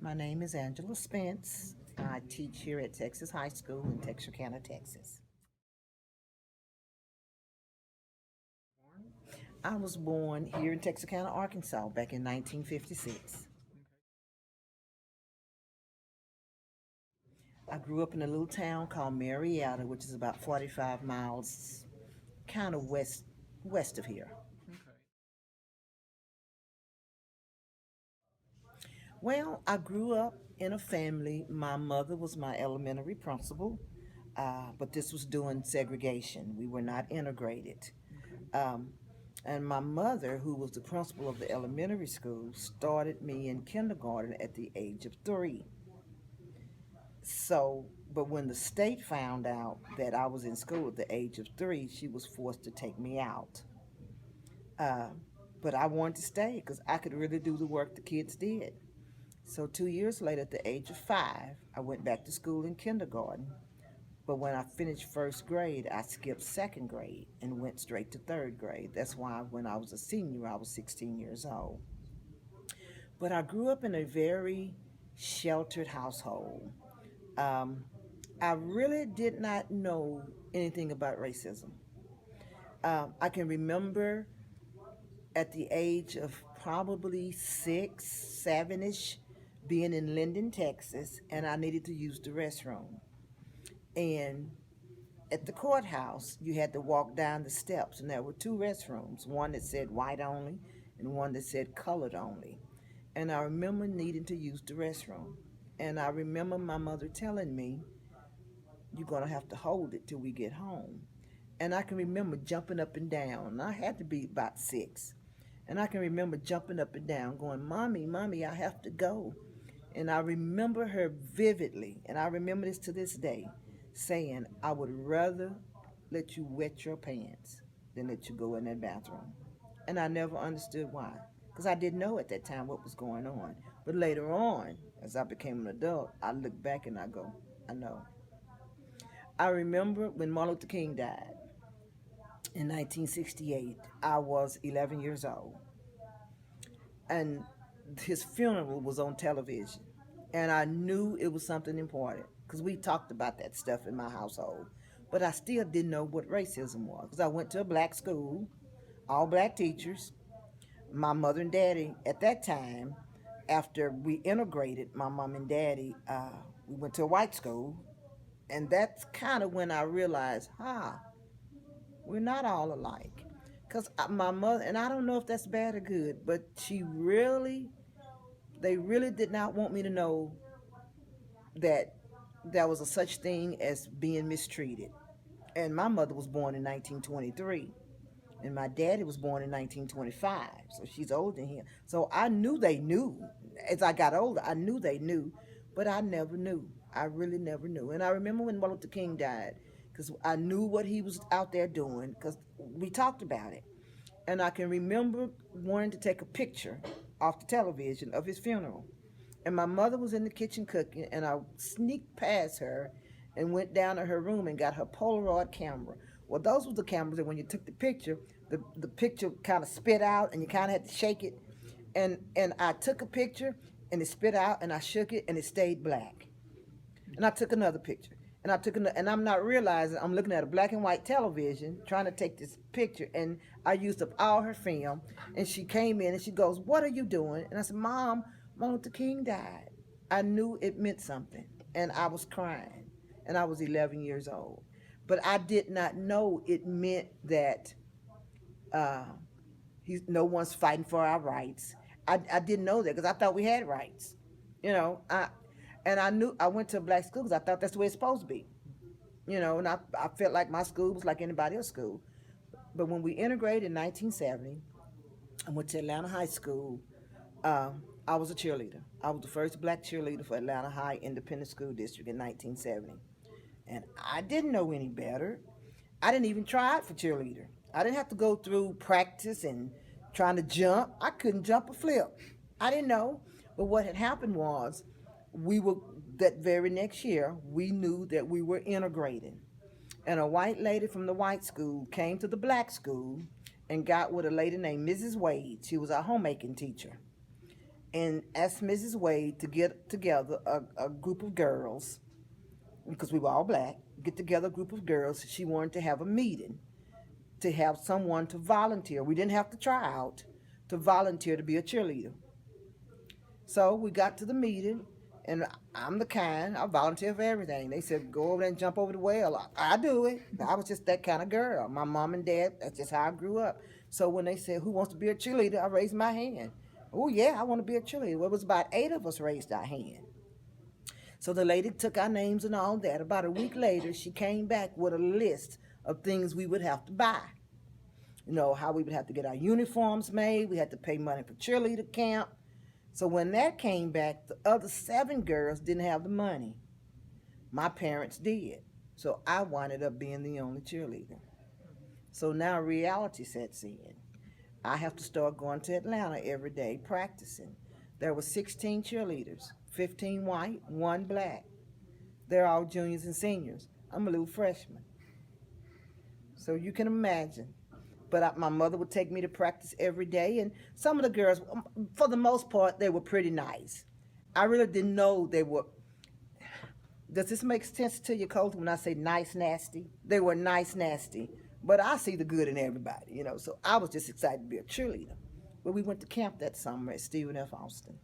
My name is Angela Spence. I teach here at Texas High School in Texarkana, Texas. I was born here in Texarkana, Arkansas back in 1956. I grew up in a little town called Marietta, which is about 45 miles kind of west of here. Well, I grew up in a family. My mother was my elementary principal, but this was during segregation. We were not integrated. Um, and my mother, who was the principal of the elementary school, started me in kindergarten at the age of 3. So, but when the state found out that I was in school at the age of 3, she was forced to take me out. Uh, but I wanted to stay because I could really do the work the kids did. So 2 years later, at the age of 5, I went back to school in kindergarten. But when I finished first grade, I skipped second grade and went straight to third grade. That's why when I was a senior, I was 16 years old. But I grew up in a very sheltered household. Um, I really did not know anything about racism. I can remember at the age of probably 6, 7-ish, being in Linden, Texas, and I needed to use the restroom. And at the courthouse, you had to walk down the steps, and there were two restrooms, one that said white only and one that said colored only. And I remember needing to use the restroom. And I remember my mother telling me, "You're going to have to hold it till we get home." And I can remember jumping up and down. I had to be about 6. And I can remember jumping up and down, going, "Mommy, Mommy, I have to go." And I remember her vividly, and I remember this to this day, saying, "I would rather let you wet your pants than let you go in that bathroom." And I never understood why, because I didn't know at that time what was going on. But later on, as I became an adult, I look back and I go, I know. I remember when Martin Luther King died in 1968, I was 11 years old. And his funeral was on television. And I knew it was something important because we talked about that stuff in my household. But I still didn't know what racism was because I went to a black school, all black teachers. My mother and daddy, at that time, after we integrated, my mom and daddy, we went to a white school. And that's kind of when I realized, we're not all alike. Because my mother, and I don't know if that's bad or good, but they really did not want me to know that there was a such thing as being mistreated. And my mother was born in 1923, and my daddy was born in 1925, so she's older than him. So I knew they knew. As I got older, I knew they knew, but I never knew. I really never knew. And I remember when Martin Luther King died, because I knew what he was out there doing, because we talked about it. And I can remember wanting to take a picture off the television of his funeral. And my mother was in the kitchen cooking, and I sneaked past her and went down to her room and got her Polaroid camera. Well, those were the cameras that when you took the picture, the picture kind of spit out and you kind of had to shake it. And I took a picture and it spit out and I shook it and it stayed black. And I took another picture. And I took another, and I'm not realizing I'm looking at a black and white television trying to take this picture, and I used up all her film. And she came in and she goes, "What are you doing?" And I said, "Mom, Martin Luther King died." I knew it meant something, and I was crying, and I was 11 years old, but I did not know it meant that uh, no one's fighting for our rights. I didn't know that because I thought we had rights, you know. And I knew I went to a black school because I thought that's the way it's supposed to be, you know. And I felt like my school was like anybody else's school. But when we integrated in 1970, I went to Atlanta High School. I was a cheerleader. I was the first black cheerleader for Atlanta High Independent School District in 1970. And I didn't know any better. I didn't even try out for cheerleader. I didn't have to go through practice and trying to jump. I couldn't jump a flip. I didn't know. But what had happened was we were that very next year, we knew that we were integrating. And a white lady from the white school came to the black school and got with a lady named Mrs. Wade. She was our homemaking teacher. and asked Mrs. Wade to get together a group of girls, because we were all black, get together a group of girls. She wanted to have a meeting to have someone to volunteer. We didn't have to try out, to volunteer to be a cheerleader. So we got to the meeting, and I'm the kind, I volunteer for everything. They said, go over there and jump over the well. I do it. I was just that kind of girl. My mom and dad, that's just how I grew up. So when they said, who wants to be a cheerleader, I raised my hand. Oh, yeah, I want to be a cheerleader. Well, it was about 8 of us raised our hand. So the lady took our names and all that. About a week later, she came back with a list of things we would have to buy. You know, how we would have to get our uniforms made. We had to pay money for cheerleader camp. So when that came back, the other 7 girls didn't have the money. My parents did. So I wound up being the only cheerleader. So now reality sets in. I have to start going to Atlanta every day practicing. There were 16 cheerleaders, 15 white, 1 black. They're all juniors and seniors. I'm a little freshman. So you can imagine. But my mother would take me to practice every day, and some of the girls, for the most part, they were pretty nice. I really didn't know they were. Does this make sense to you, Colton, when I say nice, nasty? They were nice, nasty. But I see the good in everybody, you know. So I was just excited to be a cheerleader. But we went to camp that summer at Stephen F. Austin.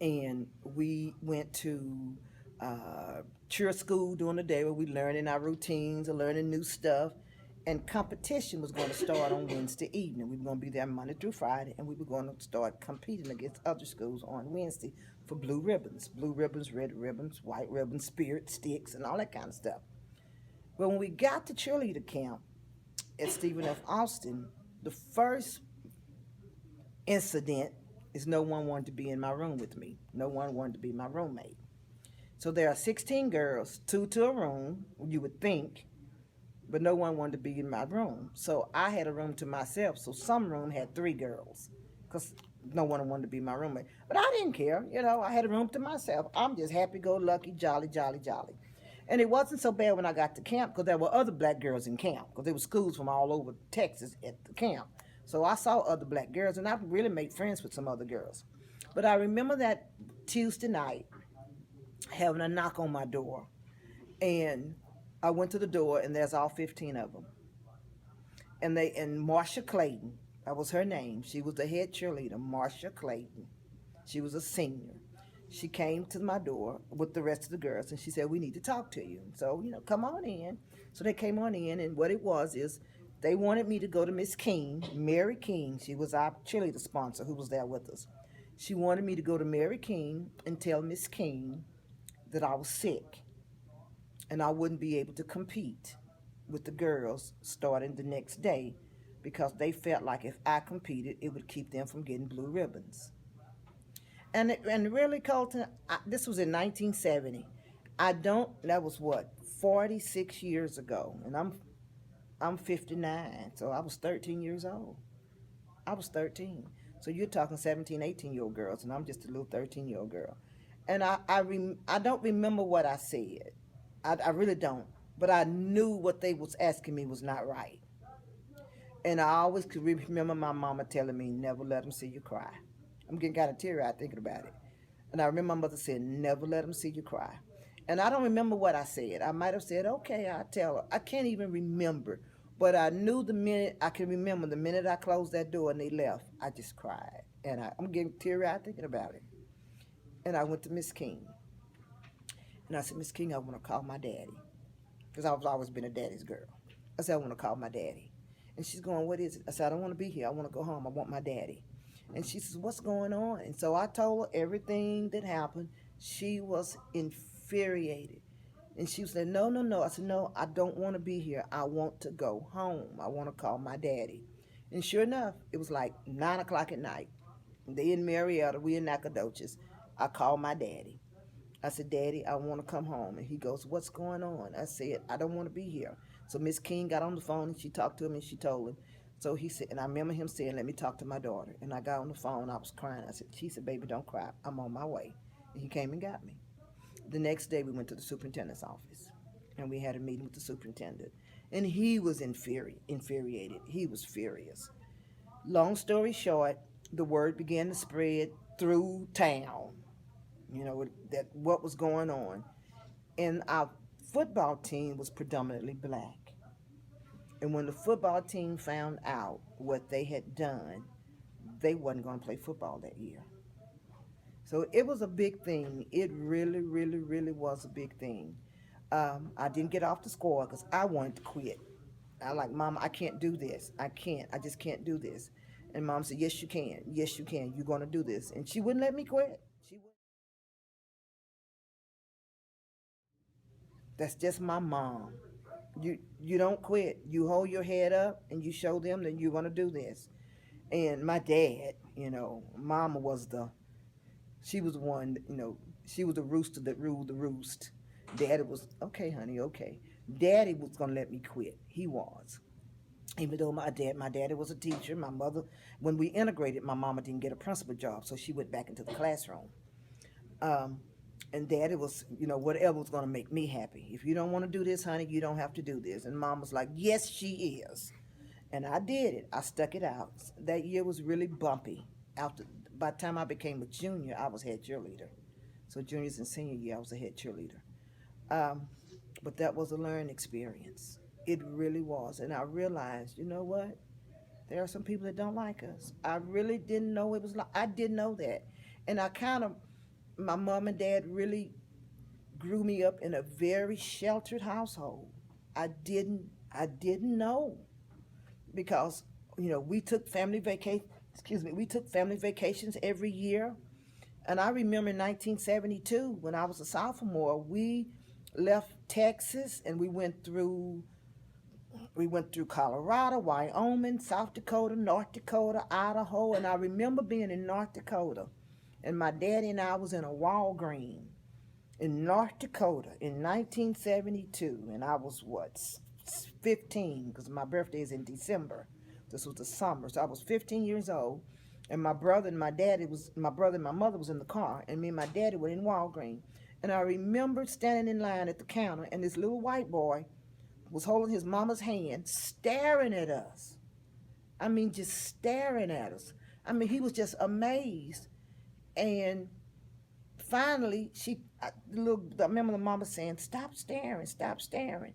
And we went to cheer school during the day where we learning our routines and learning new stuff. And competition was going to start on Wednesday evening. We were going to be there Monday through Friday, and we were going to start competing against other schools on Wednesday for blue ribbons, red ribbons, white ribbons, spirit sticks, and all that kind of stuff. But when we got to cheerleader camp at Stephen F. Austin, the first incident is no one wanted to be in my room with me. No one wanted to be my roommate. So there are 16 girls, 2 to a room, you would think, but no one wanted to be in my room. So I had a room to myself. So some room had 3 girls because no one wanted to be my roommate. But I didn't care. You know, I had a room to myself. I'm just happy, go lucky, jolly, jolly, jolly. And it wasn't so bad when I got to camp because there were other black girls in camp because there were schools from all over Texas at the camp. So I saw other black girls, and I really made friends with some other girls. But I remember that Tuesday night having a knock on my door, and I went to the door, and there's all 15 of them. And Marcia Clayton, that was her name. She was the head cheerleader, Marcia Clayton. She was a senior. She came to my door with the rest of the girls, and she said, "We need to talk to you." So, you know, come on in. So they came on in, and what it was is they wanted me to go to Miss King, Mary King. She was our cheerleader sponsor who was there with us. She wanted me to go to Mary King and tell Miss King that I was sick and I wouldn't be able to compete with the girls starting the next day because they felt like if I competed, it would keep them from getting blue ribbons. And really, Colton, this was in 1970. I don't. That was what 46 years ago, and I'm 59, so I was 13 years old. I was 13. So you're talking 17, 18-year-old girls, and I'm just a little 13-year-old girl. And I don't remember what I said. I really don't. But I knew what they was asking me was not right. And I always could remember my mama telling me, never let them see you cry. I'm getting kind of teary-eyed thinking about it. And I remember my mother saying, never let them see you cry. And I don't remember what I said. I might have said, okay, I'll tell her. I can't even remember. But I knew the minute, I can remember the minute I closed that door and they left, I just cried. And I'm getting teary-eyed thinking about it. And I went to Miss King. And I said, Miss King, I want to call my daddy. Because I've always been a daddy's girl. I said, I want to call my daddy. And she's going, what is it? I said, I don't want to be here. I want to go home. I want my daddy. And she says, what's going on? And so I told her everything that happened. She was infuriated. And she said, no, no, no. I said, no, I don't want to be here. I want to go home. I want to call my daddy. And sure enough, it was like 9 o'clock at night. They in Marietta, we in Nacogdoches. I called my daddy. I said, Daddy, I want to come home. And he goes, what's going on? I said, I don't want to be here. So Miss King got on the phone and she talked to him and she told him. So he said, and I remember him saying, let me talk to my daughter. And I got on the phone. I was crying. She said, baby, don't cry. I'm on my way. And he came and got me. The next day we went to the superintendent's office and we had a meeting with the superintendent. And he was infuriated. He was furious. Long story short, the word began to spread through town, that what was going on. And our football team was predominantly black. And when the football team found out what they had done, they wasn't going to play football that year. So it was a big thing. It really, really, really was a big thing. I didn't get off the score because I wanted to quit. I like, Mom, I can't do this. I can't. I just can't do this. And Mom said, Yes, you can. Yes, you can. You're going to do this. And she wouldn't let me quit. She would. That's just my mom. You don't quit. You hold your head up and you show them that you're going to do this. And my dad, Mama was she was the one, she was the rooster that ruled the roost. Daddy was, okay, honey, okay. Daddy was going to let me quit. He was. Even though my daddy was a teacher, my mother, when we integrated, my mama didn't get a principal job, so she went back into the classroom. Um, and daddy was, whatever was going to make me happy. If you don't want to do this, honey, you don't have to do this. And mom was like, yes, she is. And I did it. I stuck it out. That year was really bumpy. After By the time I became a junior, I was head cheerleader. So juniors and senior year, I was a head cheerleader. Um, but that was a learning experience. It really was. And I realized, you know what? There are some people that don't like us. I really didn't know it was like, I didn't know that. And my mom and dad really grew me up in a very sheltered household. I didn't know because, we took we took family vacations every year. And I remember in 1972, when I was a sophomore, we left Texas and we went through Colorado, Wyoming, South Dakota, North Dakota, Idaho, and I remember being in North Dakota, and my daddy and I was in a Walgreens in North Dakota in 1972, and I was what 15 because my birthday is in December. This was the summer, so I was 15 years old, and my brother and my mother was in the car, and me and my daddy were in Walgreens, and I remember standing in line at the counter, and this little white boy was holding his mama's hand, staring at us. I mean, just staring at us. I mean, he was just amazed. And finally, I remember the mama saying, "Stop staring, stop staring."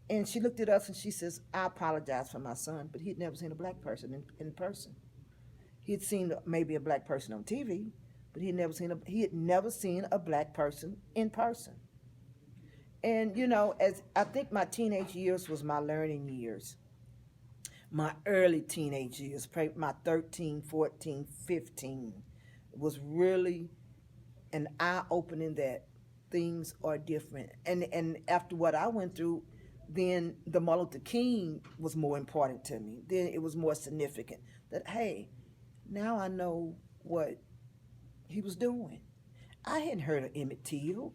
And she looked at us and she says, "I apologize for my son, but he'd never seen a black person in person. He'd seen maybe a black person on TV, but he had never seen a black person in person." And as I think my teenage years was my learning years, my early teenage years, probably my 13, 14, 15, was really an eye opening that things are different. And after what I went through, then the Martin Luther King was more important to me. Then it was more significant that, hey, now I know what he was doing. I hadn't heard of Emmett Till.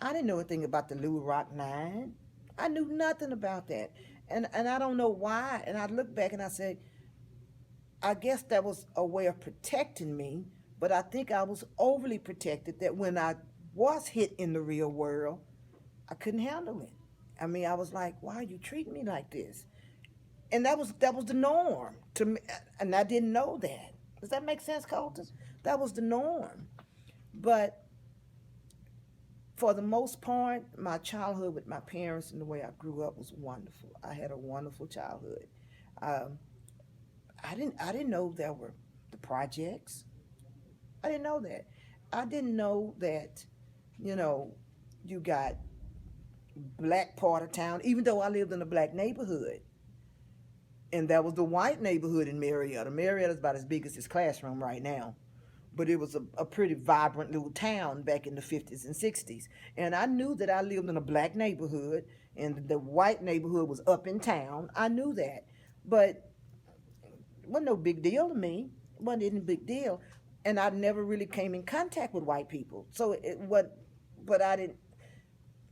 I didn't know anything about the Little Rock Nine. I knew nothing about that. And I don't know why. And I look back and I say, I guess that was a way of protecting me, but I think I was overly protected that when I was hit in the real world, I couldn't handle it. I mean, I was like, why are you treating me like this? And that was the norm to me, and I didn't know that. Does that make sense, Colton? That was the norm. But for the most part, my childhood with my parents and the way I grew up was wonderful. I had a wonderful childhood. Um, I didn't know there were the projects. I didn't know that. I didn't know that, you know, you got black part of town, even though I lived in a black neighborhood. And that was the white neighborhood in Marietta. Marietta is about as big as this classroom right now. But it was a pretty vibrant little town back in the 50s and 60s. And I knew that I lived in a black neighborhood and the white neighborhood was up in town. I knew that. But it wasn't no big deal to me. It wasn't any big deal. And I never really came in contact with white people. So but I didn't,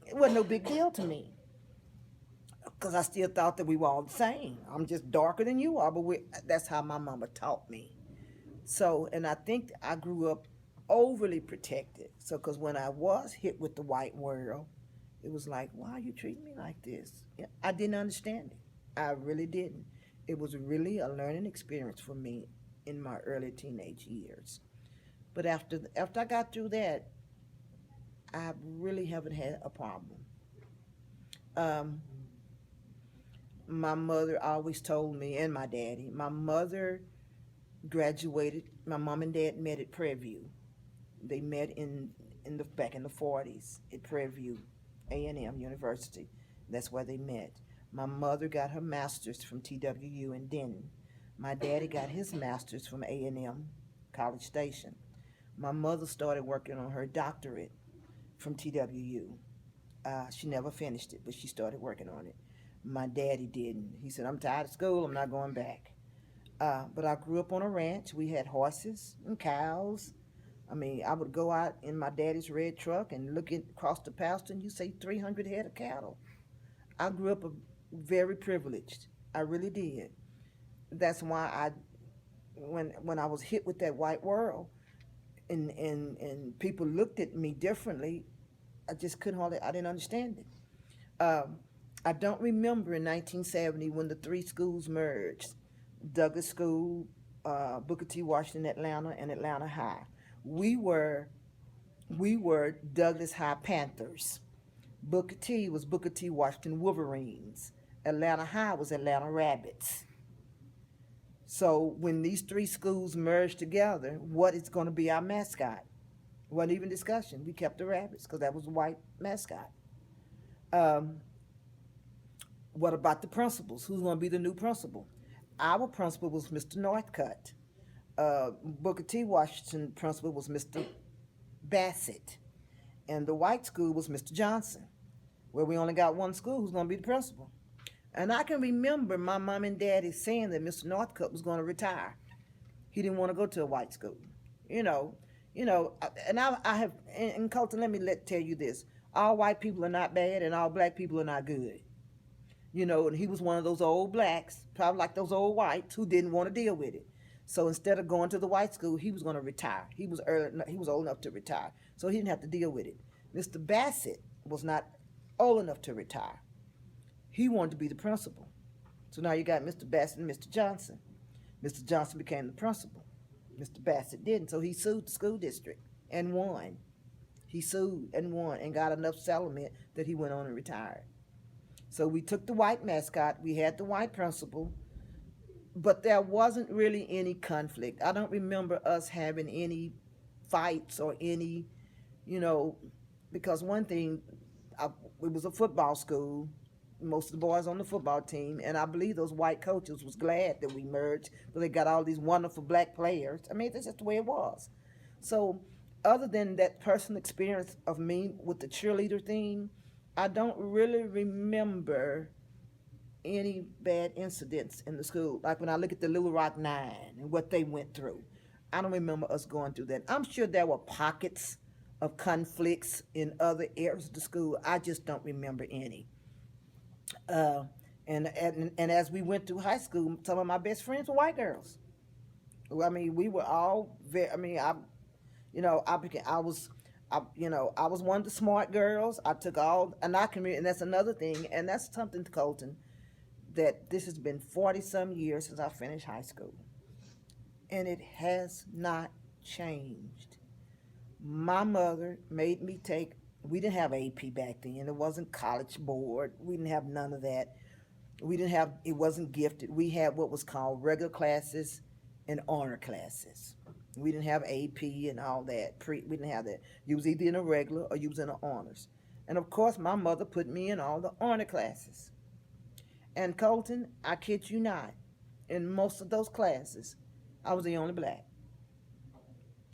it wasn't no big deal to me because I still thought that we were all the same. I'm just darker than you are, but that's how my mama taught me. So, and I think I grew up overly protected. So, because when I was hit with the white world, it was like, why are you treating me like this? Yeah, I didn't understand it. I really didn't. It was really a learning experience for me. in my early teenage years. But after I got through that, I really haven't had a problem. Um, my mother always told me, and my daddy, my mother graduated. My mom and dad met at Prairie View. They met in the back in the 40s at Prairie View, A&M University. That's where they met. My mother got her master's from TWU in Denton. My daddy got his master's from A&M College Station. My mother started working on her doctorate from TWU. She never finished it, but she started working on it. My daddy didn't. He said, "I'm tired of school. I'm not going back." But I grew up on a ranch. We had horses and cows. I mean, I would go out in my daddy's red truck and look across the pasture, and you say 300 head of cattle. I grew up very privileged. I really did. That's why when I was hit with that white world, and people looked at me differently, I just couldn't hardly. I didn't understand it. I don't remember in 1970 when the three schools merged: Douglas School, Booker T. Washington, Atlanta, and Atlanta High. We were we were Douglas High Panthers. Booker T was Booker T. Washington Wolverines. Atlanta High was Atlanta Rabbits. So when these three schools merged together, what is going to be our mascot? Wasn't even discussion. We kept the Rabbits because that was the white mascot. Um, what about the principals? Who's going to be the new principal? Our principal was Mr. Northcutt. Booker T. Washington principal was Mr. Bassett. And the white school was Mr. Johnson, where we only got one school who's going to be the principal. And I can remember my mom and daddy saying that Mr. Northcutt was going to retire. He didn't want to go to a white school. You know, and I have, in Colton, tell you this. All white people are not bad and all black people are not good. And he was one of those old blacks, probably like those old whites, who didn't want to deal with it. So instead of going to the white school, he was going to retire. He was old enough to retire, so he didn't have to deal with it. Mr. Bassett was not old enough to retire. He wanted to be the principal. So now you got Mr. Bassett and Mr. Johnson. Mr. Johnson became the principal. Mr. Bassett didn't, so he sued the school district and won. He sued and won and got enough settlement that he went on and retired. So we took the white mascot, we had the white principal, but there wasn't really any conflict. I don't remember us having any fights or any, you know, because one thing, it was a football school, most of the boys on the football team, and I believe those white coaches was glad that we merged, but they got all these wonderful black players. I mean, that's just the way it was. So other than that personal experience of me with the cheerleader thing, I don't really remember any bad incidents in the school. Like when I look at the Little Rock Nine and what they went through, I don't remember us going through that. I'm sure there were pockets of conflicts in other areas of the school. I just don't remember any. Uh, and as we went through high school, some of my best friends were white girls. I mean, we were all very. I mean, I became. I was one of the smart girls. I took all, and I can. And that's another thing, and that's something, Colton, that this has been 40 some years since I finished high school, and it has not changed. My mother made me take. We didn't have AP back then. It wasn't College Board. We didn't have none of that. We didn't have. It wasn't gifted. We had what was called regular classes and honor classes. We didn't have AP and all that. We didn't have that. You was either in a regular or you was in the honors. And of course, my mother put me in all the honor classes. And Colton, I kid you not, in most of those classes, I was the only black.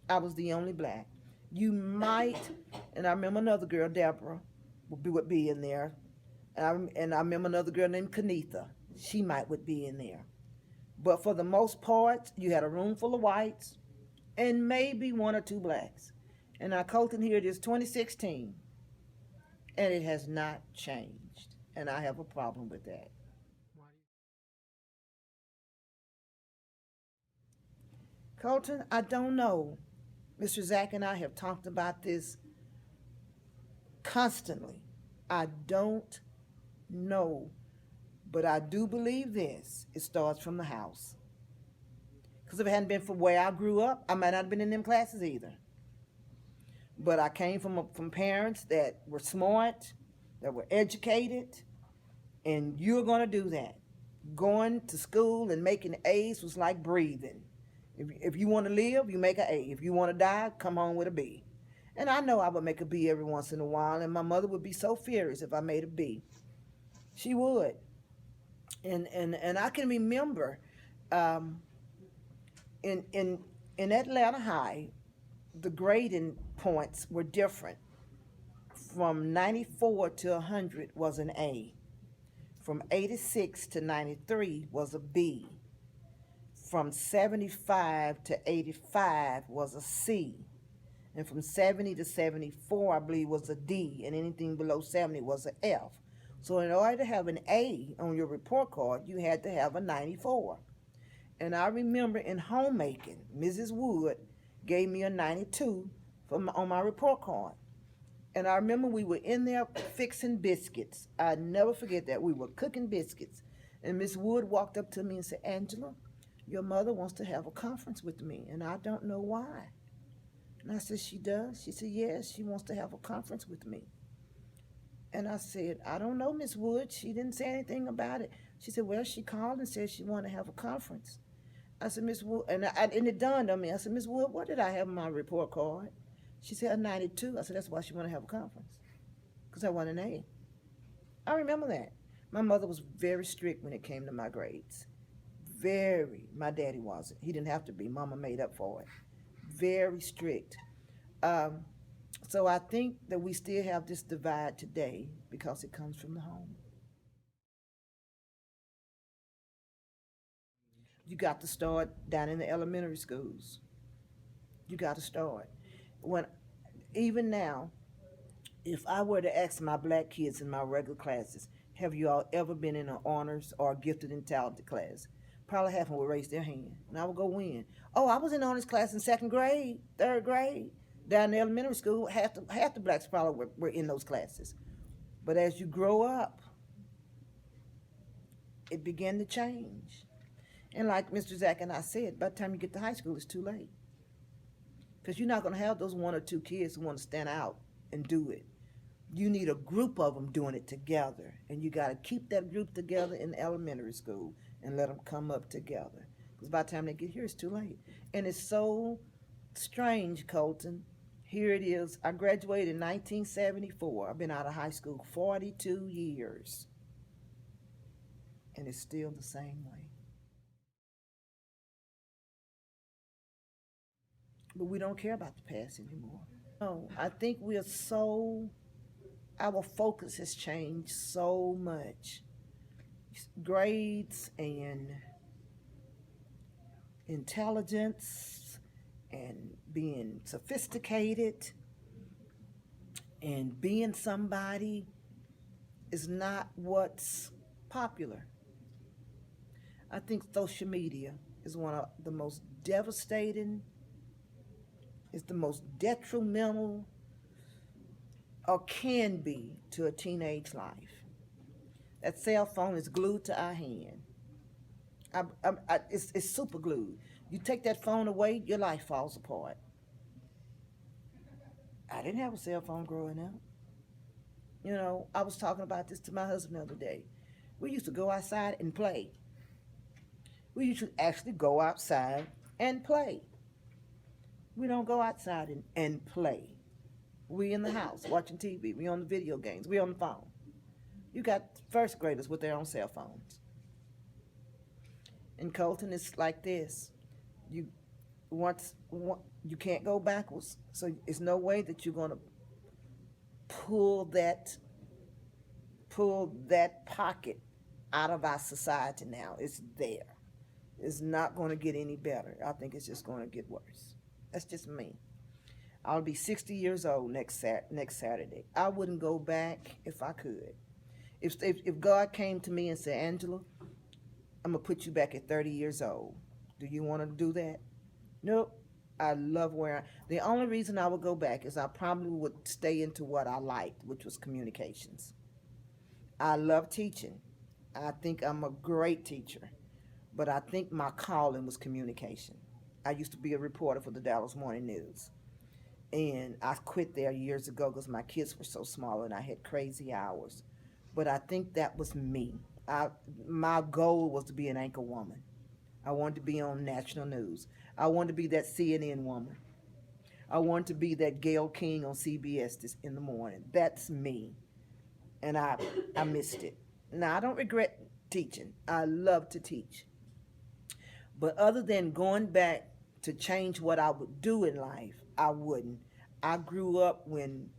I was the only black. You might, and I remember another girl, Deborah, would be in there. And I remember another girl named Kanitha. She would be in there. But for the most part, you had a room full of whites and maybe one or two blacks. And now Colton, here it is 2016, and it has not changed. And I have a problem with that. Colton, I don't know. Mr. Zach and I have talked about this constantly. I don't know. But I do believe this. It starts from the house. Because if it hadn't been for where I grew up, I might not have been in them classes either. But I came from parents that were smart, that were educated, and you're going to do that. Going to school and making A's was like breathing. If you want to live, you make an A. If you want to die, come home with a B. And I know I would make a B every once in a while, and my mother would be so furious if I made a B. She would. And I can remember um, in in in Atlanta High, the grading points were different. From 94 to 100 was an A. From 86 to 93 was a B. From 75 to 85 was a C. And from 70 to 74, I believe, was a D. And anything below 70 was an F. So in order to have an A on your report card, you had to have a 94. And I remember in homemaking, Mrs. Wood gave me a 92 on my report card. And I remember we were in there fixing biscuits. I never forget that. We were cooking biscuits. And Miss Wood walked up to me and said, Angela, your mother wants to have a conference with me, and I don't know why. And I said, she does? She said, yes, she wants to have a conference with me. And I said, I don't know, Miss Wood. She didn't say anything about it. She said, well, she called and said she wanted to have a conference. I said, Miss Wood, and it dawned on me. I said, Miss Wood, what did I have on my report card? She said, a 92. I said, that's why she wanted to have a conference, because I want an A. I remember that. My mother was very strict when it came to my grades. Very. My daddy wasn't. He didn't have to be. Mama made up for it. Very strict. Um, so I think that we still have this divide today because it comes from the home. You got to start down in the elementary schools. You got to start. When even now, if I were to ask my black kids in my regular classes, have you all ever been in an honors or gifted and talented class? Probably half of them would raise their hand. And I would go in. Oh, I was in honors class in second grade, third grade. Down in elementary school, half the blacks probably were in those classes. But as you grow up, it began to change. And like Mr. Zach and I said, by the time you get to high school, it's too late. Because you're not going to have those one or two kids who want to stand out and do it. You need a group of them doing it together. And you got to keep that group together in elementary school and let them come up together. Because by the time they get here, it's too late. And it's so strange, Colton. Here it is. I graduated in 1974. I've been out of high school 42 years. And it's still the same way. But we don't care about the past anymore. No, I think we are so, our focus has changed so much. Grades and intelligence and being sophisticated and being somebody is not what's popular. I think social media is one of the most devastating, is the most detrimental, or can be, to a teenage life. That cell phone is glued to our hand. It's super glued. You take that phone away, your life falls apart. I didn't have a cell phone growing up. You know, I was talking about this to my husband the other day. We used to go outside and play. We used to actually go outside and play. We don't go outside and play. We in the house watching TV. We on the video games. We on the phone. You got first graders with their own cell phones. In Colton, it's like this. You once you can't go backwards. So it's no way that you're gonna pull that pocket out of our society now. It's there. It's not going to get any better. I think it's just going to get worse. That's just me. I'll be 60 years old next Saturday. I wouldn't go back if I could. If God came to me and said, Angela, I'm going to put you back at 30 years old. Do you want to do that? Nope. I love where the only reason I would go back is I probably would stay into what I liked, which was communications. I love teaching. I think I'm a great teacher. but I think my calling was communication. I used to be a reporter for the Dallas Morning News, and I quit there years ago because my kids were so small and I had crazy hours. But I think that was me. I, my goal was to be an anchor woman. I wanted to be on national news. I wanted to be that CNN woman. I wanted to be that Gail King on CBS this in the morning. That's me, and I missed it. Now I don't regret teaching. I love to teach, but other than going back to change what I would do in life, I wouldn't. I grew up when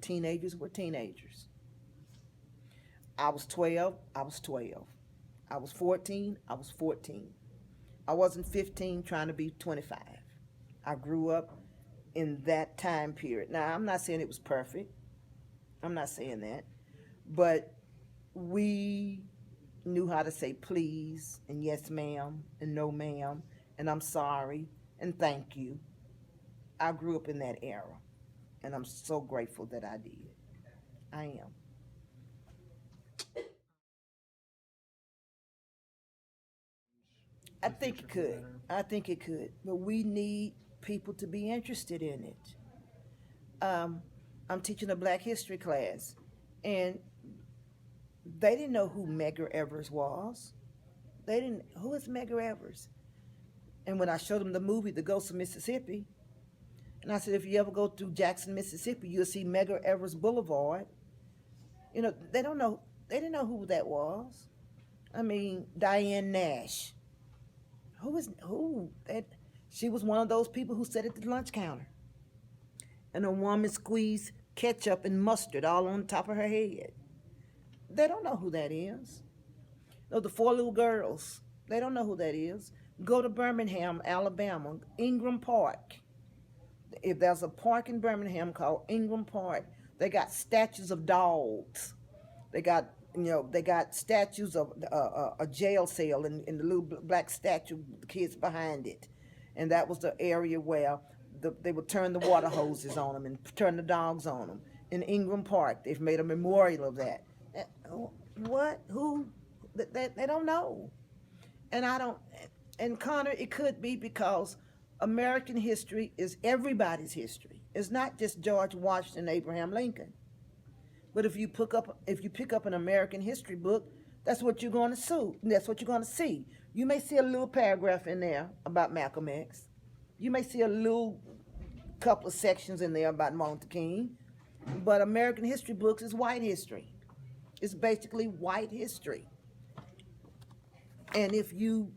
teenagers were teenagers. I was 12, I was 12. I was 14, I was 14. I wasn't 15 trying to be 25. I grew up in that time period. Now, I'm not saying it was perfect. I'm not saying that. But we knew how to say please and yes, ma'am, and no, ma'am, and I'm sorry and thank you. I grew up in that era, and I'm so grateful that I did. I am. I think it could. I think it could. But we need people to be interested in it. Um, I'm teaching a Black History class, and they didn't know who Medgar Evers was. They didn't. Who is Medgar Evers? And when I showed them the movie, The Ghost of Mississippi, and I said, if you ever go through Jackson, Mississippi, you'll see Medgar Evers Boulevard. You know, they don't know. They didn't know who that was. I mean, Diane Nash. Who is who? That she was one of those people who sat at the lunch counter, and a woman squeezed ketchup and mustard all on top of her head. They don't know who that is. No, the four little girls. They don't know who that is. Go to Birmingham, Alabama, Ingram Park. If there's a park in Birmingham called Ingram Park, they got statues of dogs. They got they got statues of a jail cell and the little black statue, the kids behind it, and that was the area where they would turn the water hoses on them and turn the dogs on them. In Ingram Park, they've made a memorial of that. What? Who? They don't know, and I don't. And Connor, it could be because American history is everybody's history. It's not just George Washington, Abraham Lincoln. But if you pick up an American history book, that's what you're going to see. That's what you're going to see. You may see a little paragraph in there about Malcolm X. You may see a little couple of sections in there about Martin Luther King. But American history books is white history. It's basically white history. And if you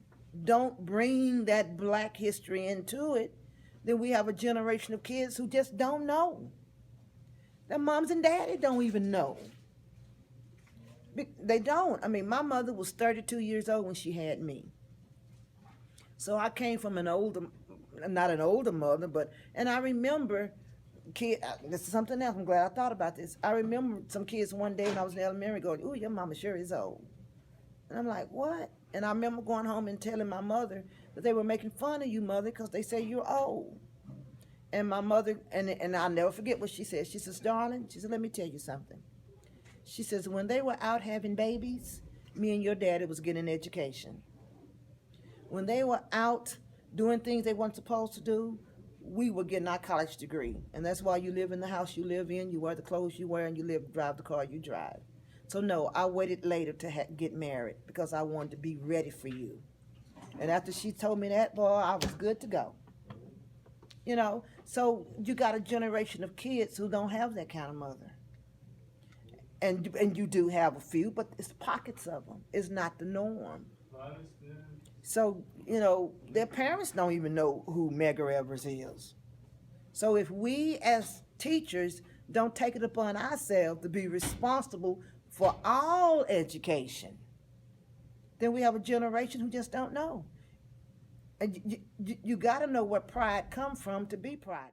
don't bring that black history into it, then we have a generation of kids who just don't know. Their moms and daddy don't even know. They don't. I mean, my mother was 32 years old when she had me. So I came from an older, not an older mother, but, and I remember, this is something else, I'm glad I thought about this. I remember some kids one day when I was in elementary going, ooh, your mama sure is old. And I'm like, what? And I remember going home and telling my mother that they were making fun of you, mother, because they say you're old. And my mother, and I'll never forget what she said. She says, darling, she said, let me tell you something. She says, when they were out having babies, me and your daddy was getting an education. When they were out doing things they weren't supposed to do, we were getting our college degree. And that's why you live in the house you live in, you wear the clothes you wear, and you drive the car you drive. So no, I waited later to get married because I wanted to be ready for you. And after she told me that, boy, I was good to go. So you got a generation of kids who don't have that kind of mother. And you do have a few, but it's pockets of them. It's not the norm. So, their parents don't even know who Medgar Evers is. So if we as teachers don't take it upon ourselves to be responsible for all education, then we have a generation who just don't know. And you got to know where pride comes from to be prideful.